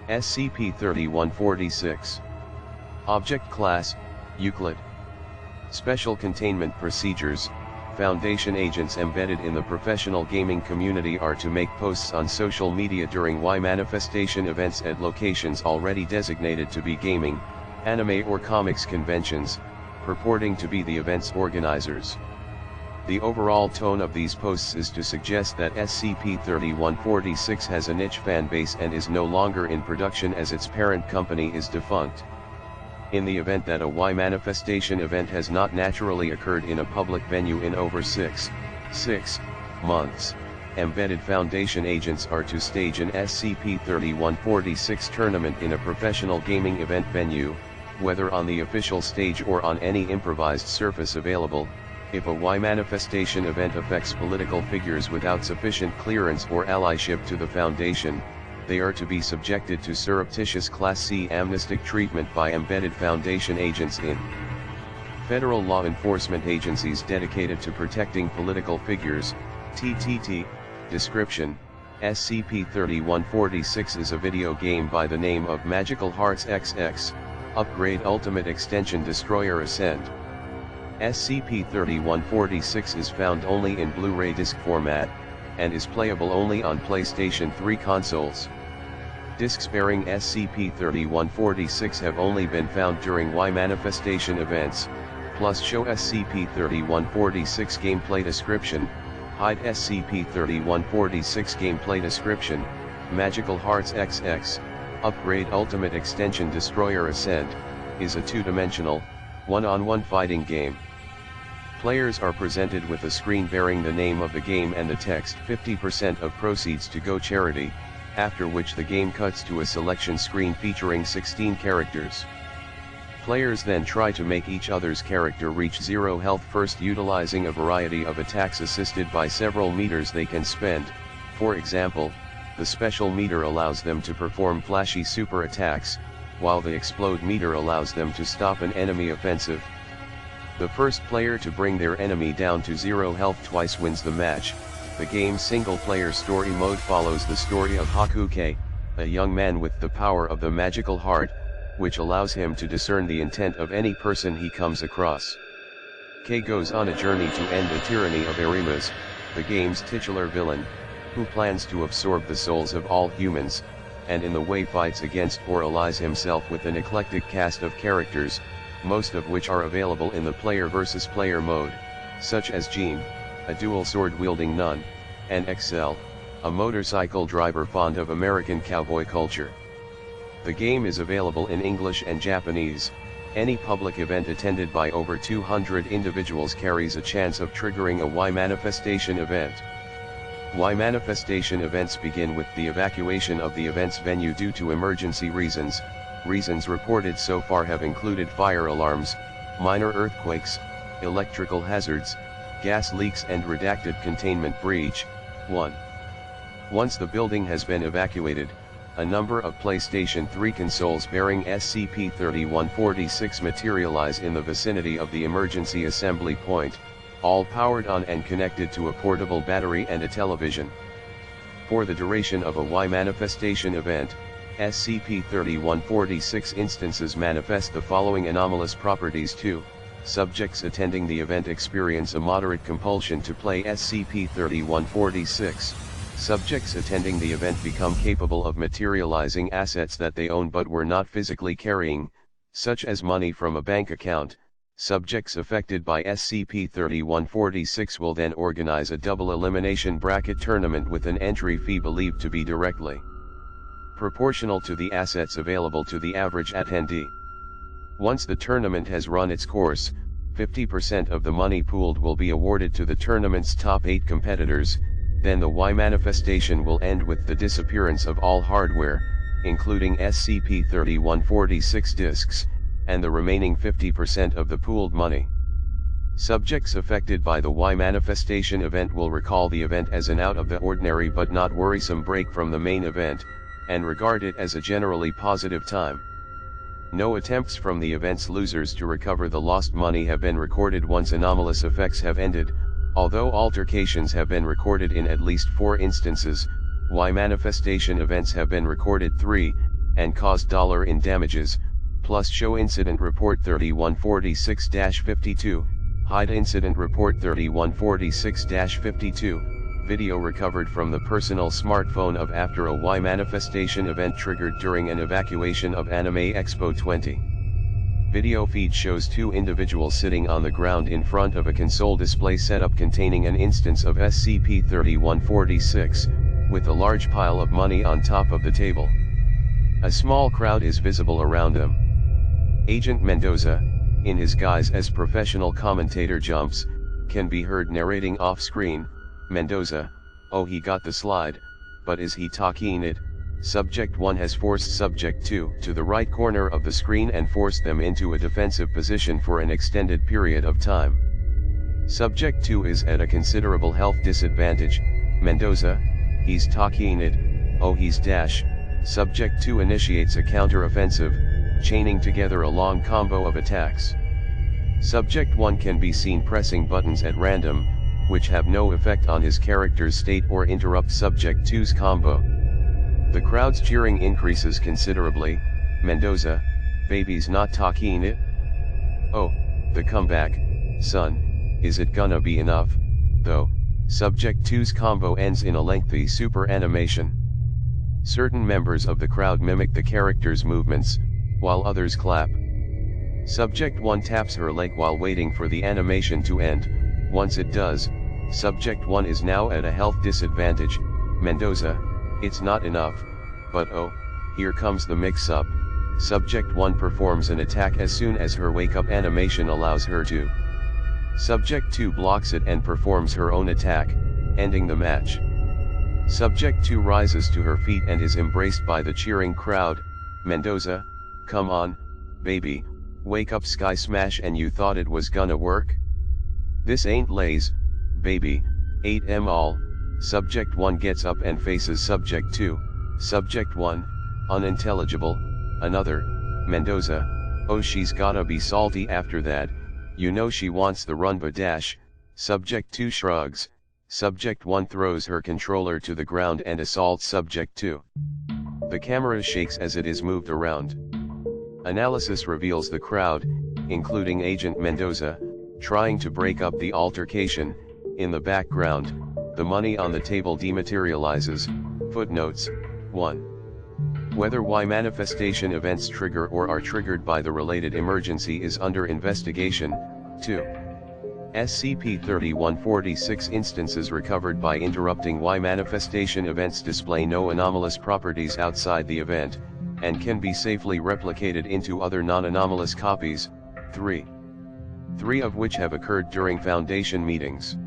SCP-3146. Object Class, Euclid. Special Containment Procedures. Foundation agents embedded in the professional gaming community are to make posts on social media during Y manifestation events at locations already designated to be gaming, anime or comics conventions, purporting to be the event's organizers. The overall tone of these posts is to suggest that SCP-3146 has a niche fan base and is no longer in production as its parent company is defunct. In the event that a Y manifestation event has not naturally occurred in a public venue in over 6 months, embedded Foundation agents are to stage an SCP-3146 tournament in a professional gaming event venue, whether on the official stage or on any improvised surface available. If a Y manifestation event affects political figures without sufficient clearance or allyship to the Foundation, they are to be subjected to surreptitious Class C amnestic treatment by embedded Foundation agents in federal law enforcement agencies dedicated to protecting political figures. TTT. Description: SCP-3146 is a video game by the name of Magical Hearts XX, Upgrade Ultimate Extension Destroyer Ascend. SCP-3146 is found only in Blu-ray disc format, and is playable only on PlayStation 3 consoles. Discs bearing SCP-3146 have only been found during Y manifestation events, plus show SCP-3146 gameplay description, hide SCP-3146 gameplay description. Magical Hearts XX, Upgrade Ultimate Extension Destroyer Ascend, is a two-dimensional, one-on-one fighting game. Players are presented with a screen bearing the name of the game and the text 50% of proceeds to go charity, after which the game cuts to a selection screen featuring 16 characters. Players then try to make each other's character reach 0 health first, utilizing a variety of attacks assisted by several meters they can spend. For example, the special meter allows them to perform flashy super attacks, while the explode meter allows them to stop an enemy offensive. The first player to bring their enemy down to 0 health twice wins the match. The game's single-player story mode follows the story of Hakuke, a young man with the power of the magical heart, which allows him to discern the intent of any person he comes across. Kei goes on a journey to end the tyranny of Erimas, the game's titular villain, who plans to absorb the souls of all humans, and in the way fights against or allies himself with an eclectic cast of characters, most of which are available in the player versus player mode, such as Jean, a dual sword-wielding nun, and Excel, a motorcycle driver fond of American cowboy culture. The game is available in English and Japanese. Any public event attended by over 200 individuals carries a chance of triggering a Y manifestation event. Y manifestation events begin with the evacuation of the event's venue due to emergency reasons. Reasons reported so far have included fire alarms, minor earthquakes, electrical hazards, gas leaks and redacted containment breach. 1. Once the building has been evacuated, a number of PlayStation 3 consoles bearing SCP-3146 materialize in the vicinity of the emergency assembly point, all powered on and connected to a portable battery and a television. For the duration of a Y manifestation event, SCP-3146 instances manifest the following anomalous properties. 2. Subjects attending the event experience a moderate compulsion to play SCP-3146. Subjects attending the event become capable of materializing assets that they own but were not physically carrying, such as money from a bank account. Subjects affected by SCP-3146 will then organize a double elimination bracket tournament with an entry fee believed to be directly proportional to the assets available to the average attendee. Once the tournament has run its course, 50% of the money pooled will be awarded to the tournament's top 8 competitors. Then the Y manifestation will end with the disappearance of all hardware, including SCP-3146 discs, and the remaining 50% of the pooled money. Subjects affected by the Y manifestation event will recall the event as an out-of-the-ordinary but not worrisome break from the main event, and regard it as a generally positive time. No attempts from the event's losers to recover the lost money have been recorded once anomalous effects have ended, although altercations have been recorded in at least 4 instances. Y manifestation events have been recorded 3, and caused in damages, plus show incident report 3146-52, hide incident report 3146-52, video recovered from the personal smartphone of after a Y manifestation event triggered during an evacuation of Anime Expo 20. Video feed shows two individuals sitting on the ground in front of a console display setup containing an instance of SCP-3146, with a large pile of money on top of the table. A small crowd is visible around them. Agent Mendoza, in his guise as professional commentator Jumps, can be heard narrating off-screen, "Mendoza, oh he got the slide, but is he talking it? Subject 1 has forced Subject 2 to the right corner of the screen and forced them into a defensive position for an extended period of time. Subject 2 is at a considerable health disadvantage, Mendoza, he's talking it, oh he's dash." Subject 2 initiates a counter-offensive, chaining together a long combo of attacks. Subject 1 can be seen pressing buttons at random, which have no effect on his character's state or interrupt Subject 2's combo. The crowd's cheering increases considerably. "Mendoza, baby's not talking it? Oh, the comeback, son, is it gonna be enough, though?" Subject 2's combo ends in a lengthy super animation. Certain members of the crowd mimic the character's movements, while others clap. Subject 1 taps her leg while waiting for the animation to end. Once it does, Subject 1 is now at a health disadvantage. "Mendoza, it's not enough, but oh, here comes the mix-up." Subject 1 performs an attack as soon as her wake-up animation allows her to. Subject 2 blocks it and performs her own attack, ending the match. Subject 2 rises to her feet and is embraced by the cheering crowd. "Mendoza, come on, baby, wake up Sky Smash, and you thought it was gonna work? This ain't lays, baby, 8M all." Subject 1 gets up and faces Subject 2. Subject 1, unintelligible, another, "Mendoza, oh she's gotta be salty after that, you know she wants the rumba dash." Subject 2 shrugs. Subject 1 throws her controller to the ground and assaults Subject 2. The camera shakes as it is moved around. Analysis reveals the crowd, including Agent Mendoza, trying to break up the altercation. In the background, the money on the table dematerializes. Footnotes: 1. Whether Y manifestation events trigger or are triggered by the related emergency is under investigation. 2. SCP-3146 instances recovered by interrupting Y manifestation events display no anomalous properties outside the event, and can be safely replicated into other non-anomalous copies. 3 of which have occurred during Foundation meetings.